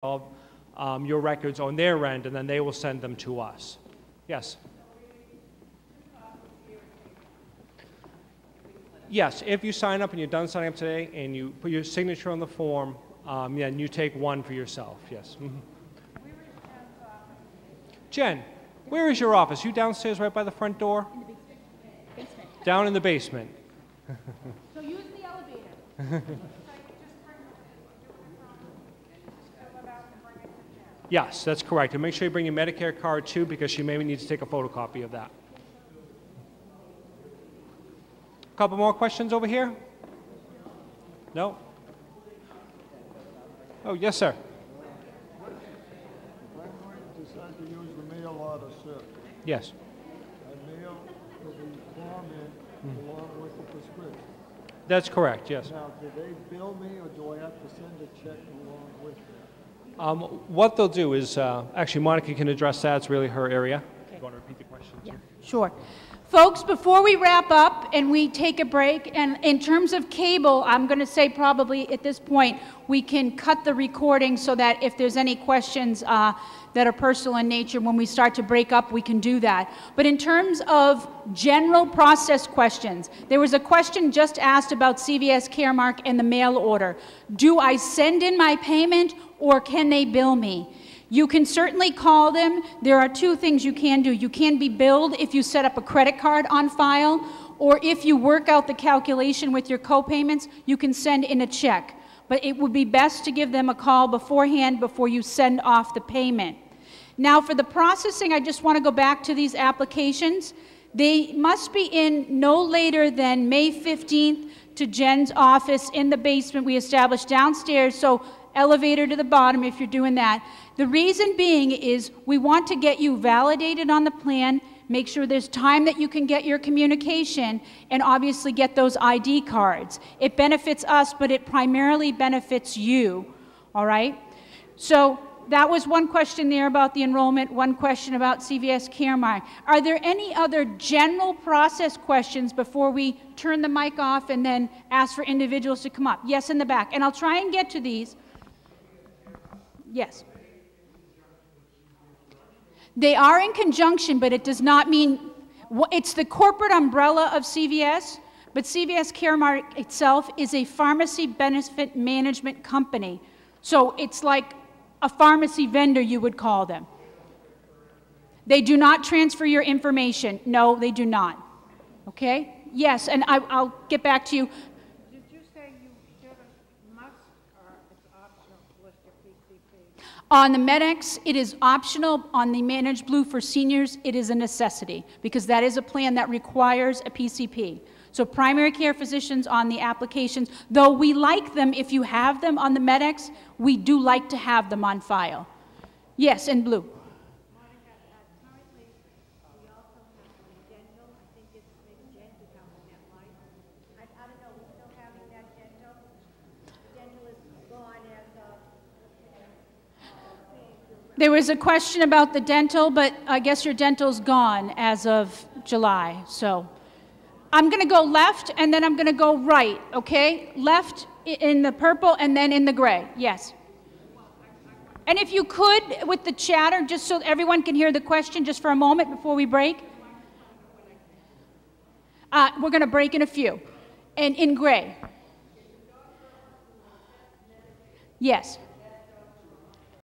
of your records on their end, and then they will send them to us. Yes? Yes, if you sign up and you're done signing up today and you put your signature on the form, then you take one for yourself, yes. Mm-hmm. Jen, where is your office? You downstairs right by the front door? In the basement. Down in the basement. So use the elevator. Yes, that's correct. And make sure you bring your Medicare card too, because she may need to take a photocopy of that. A couple more questions over here? No? Oh, yes, sir. If I'm going to decide to use the mail order, sir, Yes. I mail the form in along with the prescription. That's correct, yes. Now, do they bill me, or do I have to send a check along with it? What they'll do is, actually, Monica can address that. It's really her area. Okay. You want to repeat the question? Yeah, sure. Folks, before we wrap up and we take a break, and in terms of cable, I'm going to say probably at this point we can cut the recording so that if there's any questions that are personal in nature, when we start to break up, we can do that. But in terms of general process questions, there was a question just asked about CVS Caremark and the mail order. Do I send in my payment or can they bill me? You can certainly call them. There are two things you can do. You can be billed if you set up a credit card on file, or if you work out the calculation with your co-payments, you can send in a check. But it would be best to give them a call beforehand before you send off the payment. Now for the processing, I just want to go back to these applications. They must be in no later than May 15th to Jen's office in the basement we established downstairs, so elevator to the bottom if you're doing that. The reason being is we want to get you validated on the plan, make sure there's time that you can get your communication, and obviously get those ID cards. It benefits us, but it primarily benefits you, all right? So that was one question there about the enrollment, one question about CVS Caremark. Are there any other general process questions before we turn the mic off and then ask for individuals to come up? Yes, in the back. And I'll try and get to these. Yes. They are in conjunction, but it does not mean, it's the corporate umbrella of CVS, but CVS Caremark itself is a pharmacy benefit management company. So it's like a pharmacy vendor, you would call them. They do not transfer your information. No, they do not. Okay? Yes, and I'll get back to you. Did you say you should must, or it's optional to list your PCP? On the MedX, it is optional. On the Managed Blue for seniors, it is a necessity, because that is a plan that requires a PCP. So primary care physicians on the applications, though we like them if you have them on the MedX, we do like to have them on file. Yes, in blue. Monica, currently, we also have dental. I think it's maybe Jen to come in that line. I don't know, we're still having that dental. Dental is gone as of... There was a question about the dental, but I guess your dental's gone as of July, so. I'm going to go left, and then I'm going to go right, okay? Left in the purple, and then in the gray. Yes. And if you could, with the chatter, just so everyone can hear the question, just for a moment before we break. We're going to break in a few. And in gray. Yes.